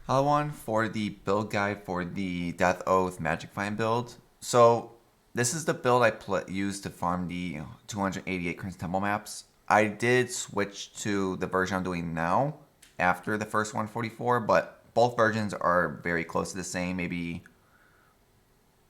Hello one for the build guide for the Death Oath Magic Find build. So this is the build I used to farm the 288 Crimson Temple maps. I did switch to the version I'm doing now after the first 144, but both versions are very close to the same. Maybe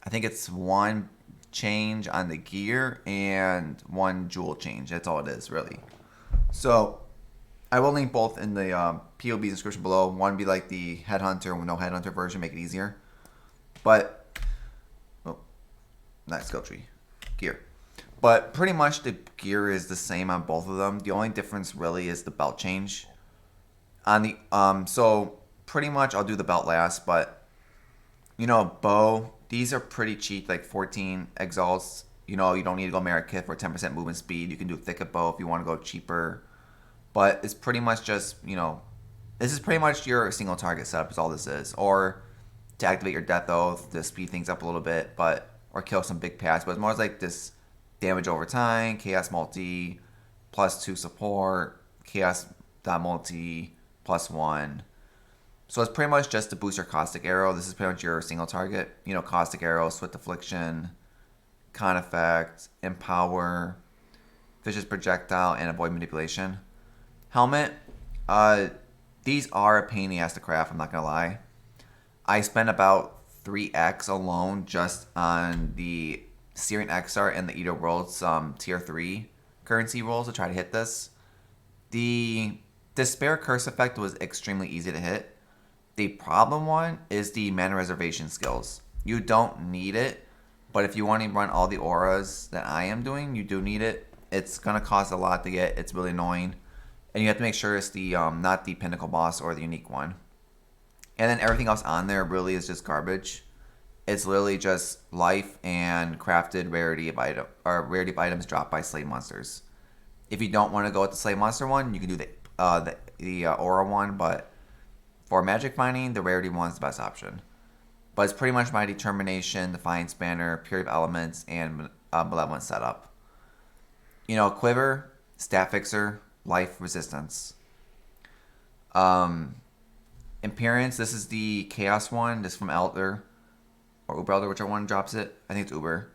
I think it's one change on the gear and one jewel change. That's all it is really. So I will link both in the POB's description below. One be like the Headhunter with no Headhunter version, make it easier. But, oh, not skill tree, gear. But pretty much the gear is the same on both of them. The only difference really is the belt change. On the so pretty much I'll do the belt last, but bow. These are pretty cheap, like 14 exalts. You don't need to go merit kit for 10% movement speed. You can do thicket bow if you want to go cheaper. But it's pretty much just, this is pretty much your single target setup is all this is. Or to activate your Death Oath to speed things up a little bit, or kill some big pads. But it's more like this damage over time, chaos multi, +2 support, chaos multi, +1. So it's pretty much just to boost your caustic arrow. This is pretty much your single target. Caustic arrow, swift affliction, con effect, empower, vicious projectile, and avoid manipulation. Helmet, these are a pain in the ass to craft, I'm not gonna lie. I spent about 3x alone just on the Syrian XR and the Eater Worlds tier 3 currency rolls to try to hit this. The Despair Curse effect was extremely easy to hit. The problem one is the mana reservation skills. You don't need it, but if you want to run all the auras that I am doing, you do need it. It's gonna cost a lot to get, it's really annoying. And you have to make sure it's the not the pinnacle boss or the unique one. And then everything else on there really is just garbage. It's literally just life and crafted rarity of items dropped by slave monsters. If you don't want to go with the slave monster one, you can do the aura one. But for magic finding, the rarity one is the best option. But it's pretty much my determination, defiance banner, purity of elements, and malevolent setup. Quiver, stat fixer, life resistance. Appearance, this is the chaos one. This is from Elder or Uber Elder, whichever one drops it. I think it's Uber.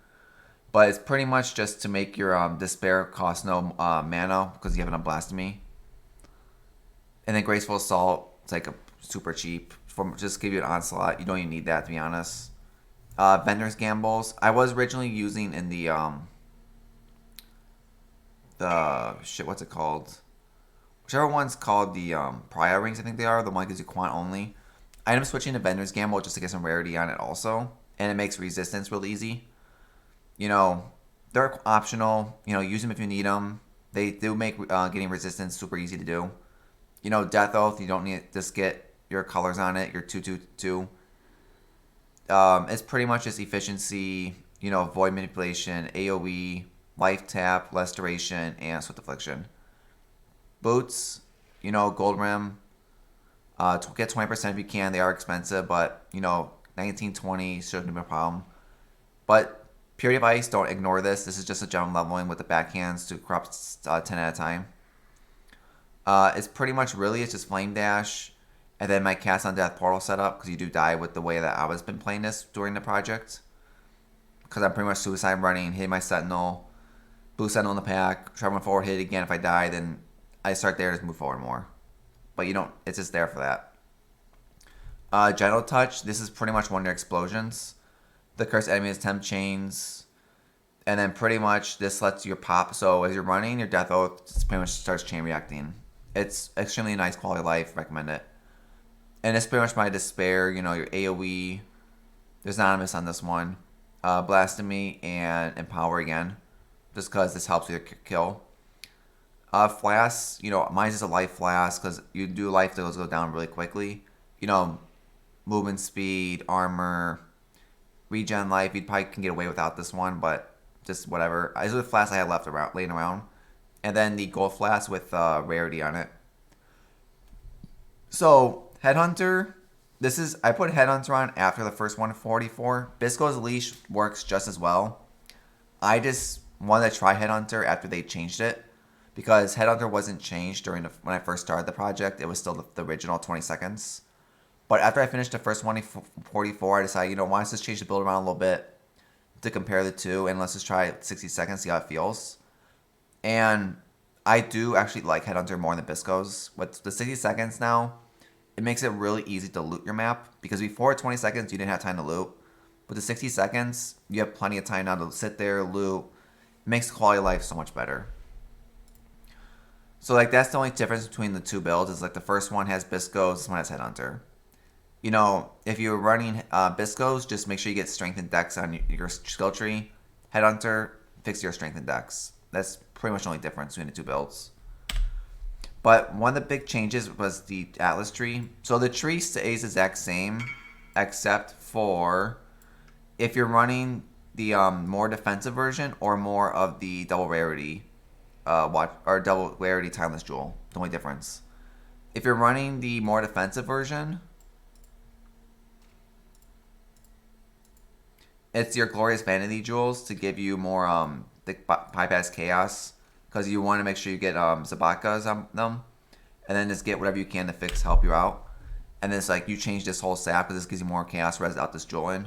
But it's pretty much just to make your despair cost no mana because you have an blasphemy. And then graceful assault, it's like a super cheap. Just give you an onslaught. You don't even need that, to be honest. Vendor's gambles. I was originally using in the what's it called? Whichever one's called the Pariah Rings, I think they are. The one that gives you quant only. I ended up switching to Vendor's Gamble just to get some rarity on it also. And it makes resistance real easy. They're optional. Use them if you need them. They do make getting resistance super easy to do. Death Oath, you don't need to just get your colors on it. Your 2/2/2. It's pretty much just efficiency, void manipulation, AoE, life tap, less duration, and swift affliction. Boots, gold rim. Get 20% if you can. They are expensive, but 19, 20 shouldn't be a problem. But Purity of Ice, don't ignore this. This is just a general leveling with the backhands to corrupt 10 at a time. It's pretty much it's just Flame Dash, and then my Cast on Death portal setup because you do die with the way that I was been playing this during the project. Because I'm pretty much suicide running, hitting my Sentinel, boost Sentinel in the pack, traveling forward, hit it again. If I die, then I start there to move forward more. But it's just there for that. Gentle Touch, this is pretty much one of your explosions. The cursed enemy is temp chains. And then pretty much this lets you pop. So as you're running, your Death Oath pretty much starts chain reacting. It's extremely nice quality of life. Recommend it. And it's pretty much my despair. Your AoE. There's anonymous on this one. Blasphemy and empower again. Just because this helps you kill. Flask, mine's just a life flask because you do life that go down really quickly. Movement speed, armor, regen life. You probably can get away without this one, but just whatever. These are the flasks I had left laying around. And then the gold flask with rarity on it. So, Headhunter, I put Headhunter on after the first 144. Bisco's leash works just as well. I just wanted to try Headhunter after they changed it. Because Headhunter wasn't changed when I first started the project. It was still the original 20 seconds. But after I finished the first 144, I decided, why don't I just change the build around a little bit to compare the two, and let's just try 60 seconds, see how it feels. And I do actually like Headhunter more than Biscos. With the 60 seconds now, it makes it really easy to loot your map, because before 20 seconds, you didn't have time to loot. With the 60 seconds, you have plenty of time now to sit there, loot. It makes the quality of life so much better. So like that's the only difference between the two builds, is like the first one has Biscos, this one has Headhunter. If you're running Biscos, just make sure you get strength and dex on your skill tree. Headhunter, fix your strength and dex. That's pretty much the only difference between the two builds. But one of the big changes was the Atlas tree. So the tree stays the exact same, except for if you're running the more defensive version or more of the double rarity double rarity timeless jewel. The only difference. If you're running the more defensive version, it's your glorious vanity jewels to give you more the bypass chaos, because you want to make sure you get Zabakas on them, and then just get whatever you can to help you out. And then it's like you change this whole sap, because this gives you more chaos res out this jewel in,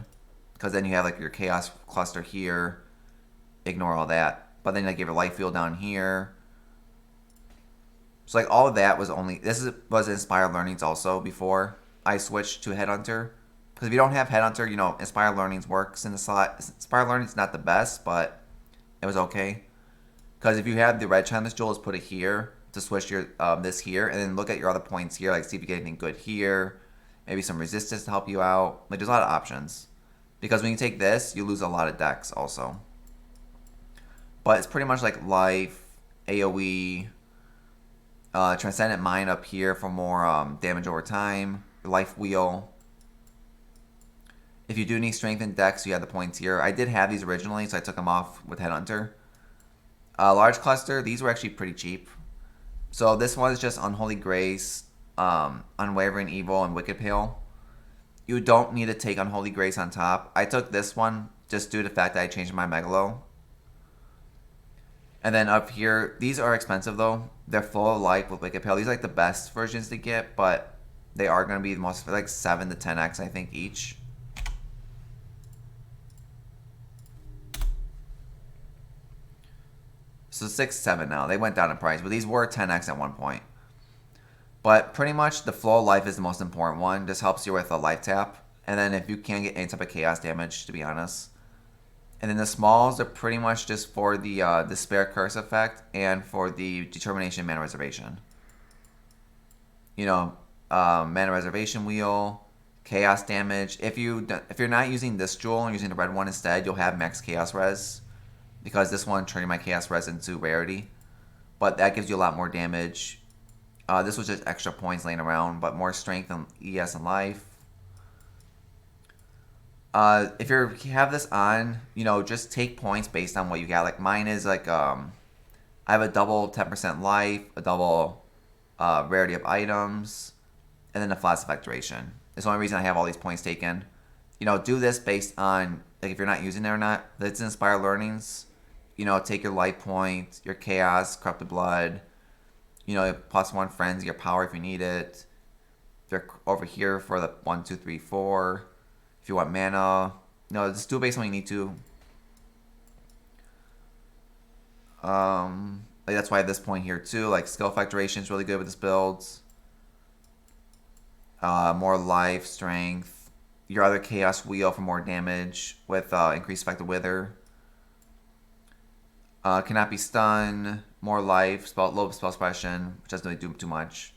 because then you have like your chaos cluster here. Ignore all that, but then like you have your light field down here. So like all of that was was Inspired Learnings also before I switched to Headhunter. Because if you don't have Headhunter, Inspired Learnings works in the slot. Inspired Learnings not the best, but it was okay. Because if you have the red timeless jewel, just put it here to switch your this here, and then look at your other points here, like see if you get anything good here, maybe some resistance to help you out. Like there's a lot of options. Because when you take this, you lose a lot of decks also. But it's pretty much like life, AoE, Transcendent Mind up here for more damage over time, life wheel. If you do need strength and dex, you have the points here. I did have these originally, so I took them off with Headhunter. Large cluster, these were actually pretty cheap. So this one is just Unholy Grace, Unwavering Evil, and Wicked Pale. You don't need to take Unholy Grace on top. I took this one just due to the fact that I changed my Megalo. And then up here, these are expensive though. They're full of life with Wicked Pale. These are like the best versions to get, but they are going to be the most, like 7 to 10x I think each. So 6, 7 now. They went down in price, but these were 10x at one point. But pretty much the flow of life is the most important one. Just helps you with a life tap. And then if you can get any type of chaos damage, to be honest. And then the smalls are pretty much just for the Despair Curse effect and for the Determination Mana Reservation. Mana Reservation Wheel, Chaos damage. If you're not using this jewel and using the red one instead, you'll have max Chaos res. Because this one turning my Chaos res into Rarity. But that gives you a lot more damage. This was just extra points laying around, but more strength and ES and life. If you have this on, just take points based on what you got. Like mine is like, I have a double 10% life, a double rarity of items, and then a flask effect duration. It's the only reason I have all these points taken. Do this based on, like, if you're not using it or not. Let's Inspire Learnings. Take your life point, your chaos, corrupted blood, +1 frenzy, your power if you need it. They're over here for the 1, 2, 3, 4. If you want mana, just do it based on what you need to. Like that's why I have this point here too. Like skill effect duration is really good with this build. More life, strength. Your other chaos wheel for more damage with increased effect of wither. Cannot be stunned. More life. Low spell suppression, which doesn't really do too much.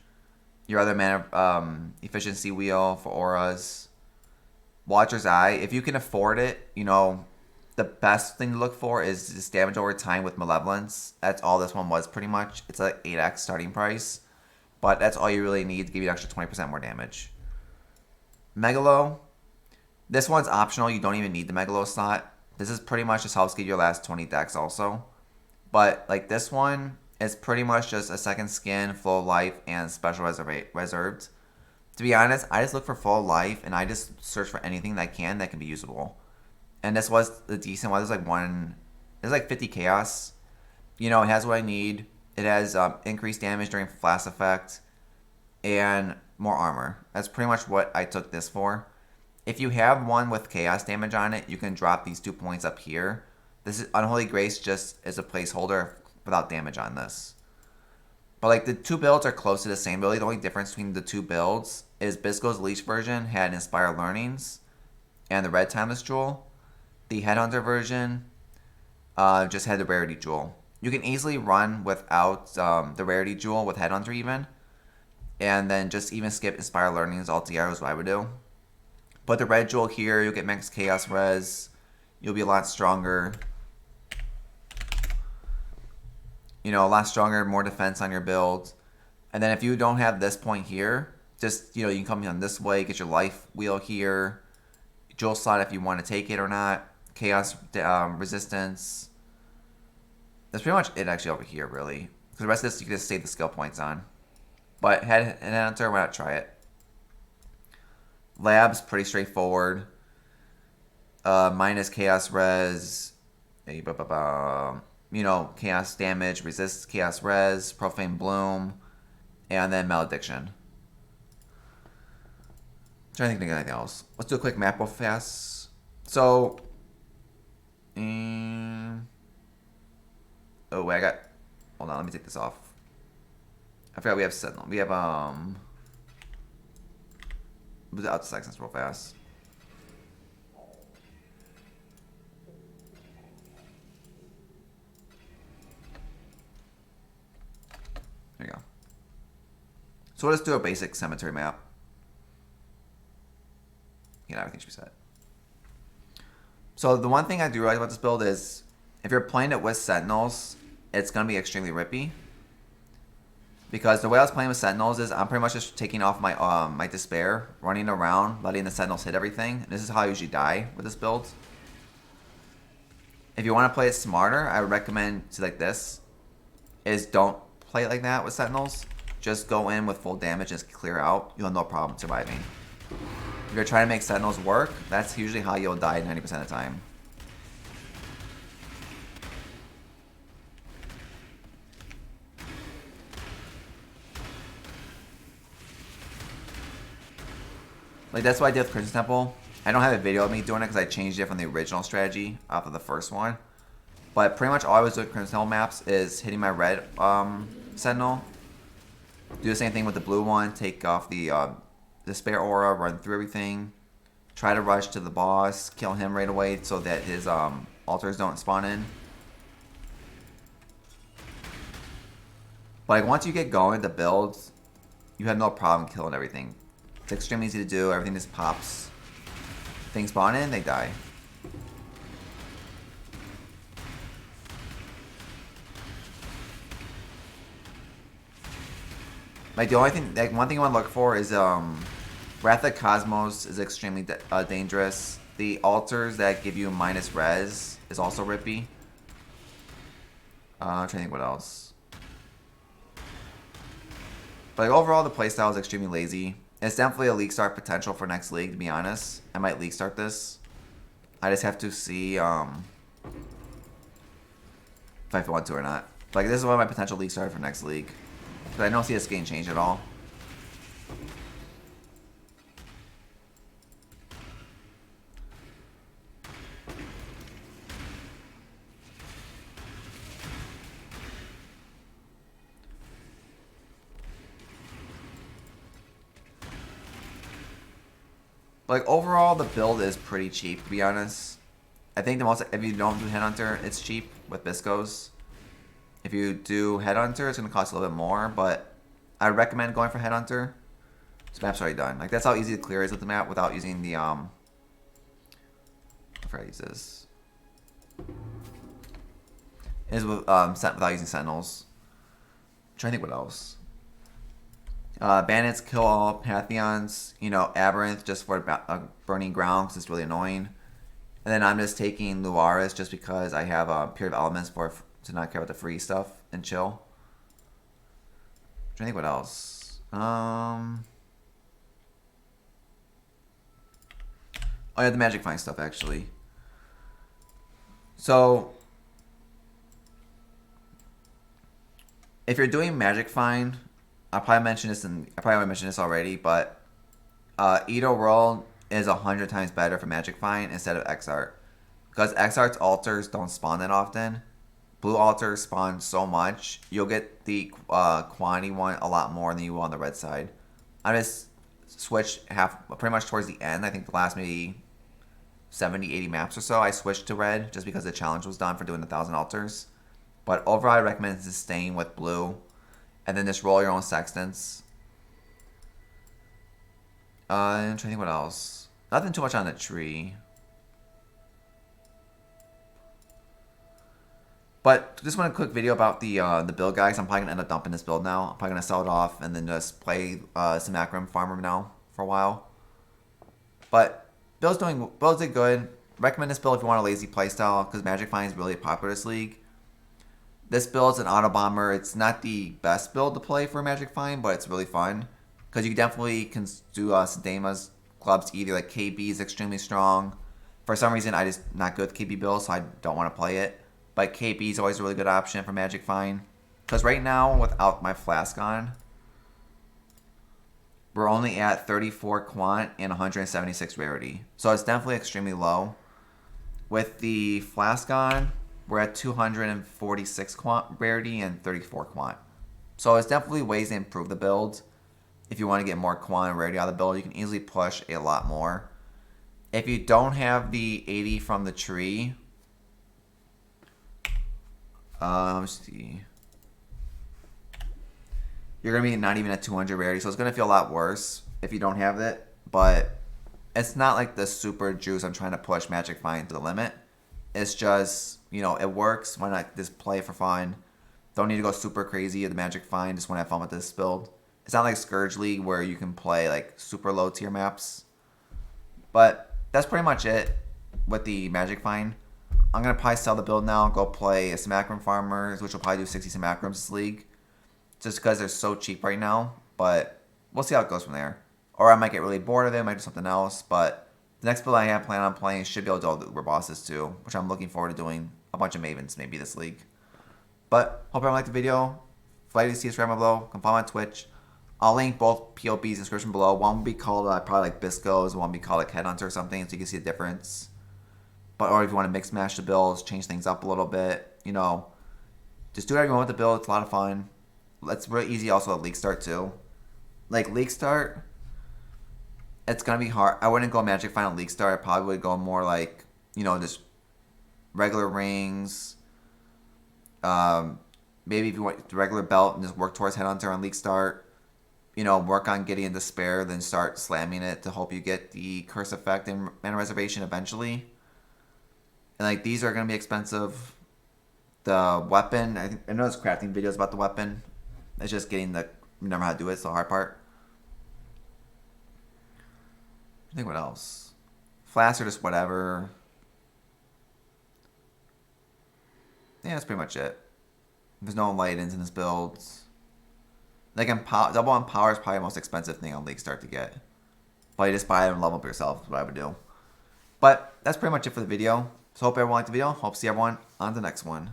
Your other mana efficiency wheel for auras. Watcher's Eye. If you can afford it, the best thing to look for is just damage over time with Malevolence. That's all this one was pretty much. It's like 8x starting price. But that's all you really need to give you an extra 20% more damage. Megalo. This one's optional. You don't even need the Megalo slot. This is pretty much just helps get your last 20 decks also. But like this one is pretty much just a second skin, flow of life, and special reserved. To be honest, I just look for full life and I just search for anything that can be usable. And this was the decent one. There's like 50 chaos. It has what I need. It has increased damage during flask effect. And more armor. That's pretty much what I took this for. If you have one with chaos damage on it, you can drop these 2 points up here. This is Unholy Grace just as a placeholder without damage on this. But like the 2 builds are close to the same. Really, the only difference between the 2 builds is Bisco's Leech version had Inspire Learnings and the Red Timeless Jewel. The Headhunter version just had the Rarity Jewel. You can easily run without the Rarity Jewel with Headhunter even. And then just even skip Inspire Learnings altogether is what I would do. But the Red Jewel here, you'll get max Chaos Res. You'll be a lot stronger. You know, a lot stronger, more defense on your build. And then if you don't have this point here, just, you know, you can come on this way, get your life wheel here. Jewel slot if you want to take it or not. Chaos resistance. That's pretty much it actually over here, really. Because the rest of this, you can just save the skill points on. But Headhunter, why not try it? Lab's pretty straightforward. Minus Chaos Res. You know, Chaos Damage, Resist Chaos Res, Profane Bloom, and then Malediction. Trying to think of anything else. Let's do a quick map real fast. So, oh, wait, I got. Hold on, let me take this off. I forgot we have Sentinel. We have Move out the sections real fast. There you go. So let's do a basic cemetery map. Yeah, everything should be set. So the one thing I do like about this build is if you're playing it with Sentinels, it's going to be extremely rippy. Because the way I was playing with Sentinels is I'm pretty much just taking off my my Despair, running around, letting the Sentinels hit everything. This is how I usually die with this build. If you want to play it smarter, I would recommend to like this, is don't play it like that with Sentinels. Just go in with full damage and just clear out. You'll have no problem surviving. If you're trying to make Sentinels work, that's usually how you'll die 90% of the time. Like, that's what I did with Crimson Temple. I don't have a video of me doing it because I changed it from the original strategy off of the first one. But pretty much all I was doing with Crimson Temple maps is hitting my red Sentinel. Do the same thing with the blue one. Take off the Despair Aura, run through everything. Try to rush to the boss, kill him right away so that his altars don't spawn in. But like, once you get going, the builds, you have no problem killing everything. It's extremely easy to do. Everything just pops. Things spawn in, they die. Like, the only thing, like, one thing you want to look for is Wrath of Cosmos is extremely dangerous. The altars that give you minus res is also rippy. I'm trying to think what else. But like, overall, the playstyle is extremely lazy. It's definitely a league start potential for next league, to be honest. I might league start this. I just have to see if I want to or not. Like, this is one of my potential league start for next league. But I don't see this getting changed at all. Like, overall, the build is pretty cheap, to be honest. I think the most, if you don't do Headhunter, it's cheap with Biscos. If you do Headhunter, it's going to cost a little bit more, but I recommend going for Headhunter. This map's already done. Like, that's how easy to clear is with the map without using the, I forgot to use this. Is with, without using Sentinels. I'm trying to think what else. Bandits kill all Pantheons. You know, Aberrant just for burning ground because it's really annoying. And then I'm just taking Luaris just because I have Period of Elements to not care about the free stuff and chill. I'm trying to think what else. Oh yeah, the Magic Find stuff actually. So if you're doing Magic Find, I probably mentioned this already, but Edo World is 100 times better for Magic Find instead of X Art. Because X Art's altars don't spawn that often. Blue altars spawn so much, you'll get the quantity one a lot more than you will on the red side. I just switched pretty much towards the end. I think the last maybe 70, 80 maps or so, I switched to red just because the challenge was done for doing 1,000 altars. But overall, I recommend just staying with blue. And then just roll your own sextants. I'm trying to think what else. Nothing too much on the tree. But just want a quick video about the build, guys. I'm probably gonna end up dumping this build now. I'm probably gonna sell it off and then just play Simacrum Farmer now for a while. But builds did good. Recommend this build if you want a lazy playstyle because Magic Find is really popular this league. This build's an Autobomber. It's not the best build to play for Magic Find, but it's really fun because you definitely can do Sudama's clubs either. Like KB is extremely strong. For some reason, I just not good with KB build, so I don't want to play it. But KB is always a really good option for Magic Find. Because right now, without my flask on, we're only at 34 quant and 176 rarity. So it's definitely extremely low. With the flask on, we're at 246 quant rarity and 34 quant. So it's definitely ways to improve the build. If you want to get more quant and rarity out of the build, you can easily push a lot more. If you don't have the 80 from the tree, let's see. You're going to be not even at 200 rarity, so it's going to feel a lot worse if you don't have it. But it's not like the super juice I'm trying to push Magic Find to the limit. It's just, you know, it works. Why not just play for fun? Don't need to go super crazy at the Magic Find. Just want to have fun with this build. It's not like Scourge League where you can play like super low tier maps. But that's pretty much it with the Magic Find. I'm going to probably sell the build now, go play a Simacrum Farmers, which will probably do 60 Simacrums this league. Just because they're so cheap right now. But we'll see how it goes from there. Or I might get really bored of it, I might do something else. But the next build I have planned on playing should be able to do all the Uber bosses too, which I'm looking forward to doing a bunch of Mavens maybe this league. But hope everyone liked the video. If you'd like to see us right below, come follow me on Twitch. I'll link both POBs in the description below. One will be called probably like Biscos, one will be called like Headhunter or something, so you can see the difference. But or if you want to mix match the builds, change things up a little bit, you know, just do whatever you want with the build. It's a lot of fun. It's really easy also at League Start too. Like League Start, it's gonna be hard. I wouldn't go Magic Find League Start. I probably would go more like, you know, just regular rings. Maybe if you want the regular belt and just work towards Headhunter on League Start. You know, work on getting Despair, then start slamming it to hope you get the Curse Effect and Mana Reservation eventually. And like these are gonna be expensive. The weapon, I know there's crafting videos about the weapon. It's just getting the remember how to do it. It's the hard part. I think what else? Flask or just whatever. Yeah, that's pretty much it. There's no light-ins in this build. Like double on power is probably the most expensive thing on League Start to get. But you just buy it and level up yourself is what I would do. But that's pretty much it for the video. So hope everyone liked the video. Hope to see everyone on the next one.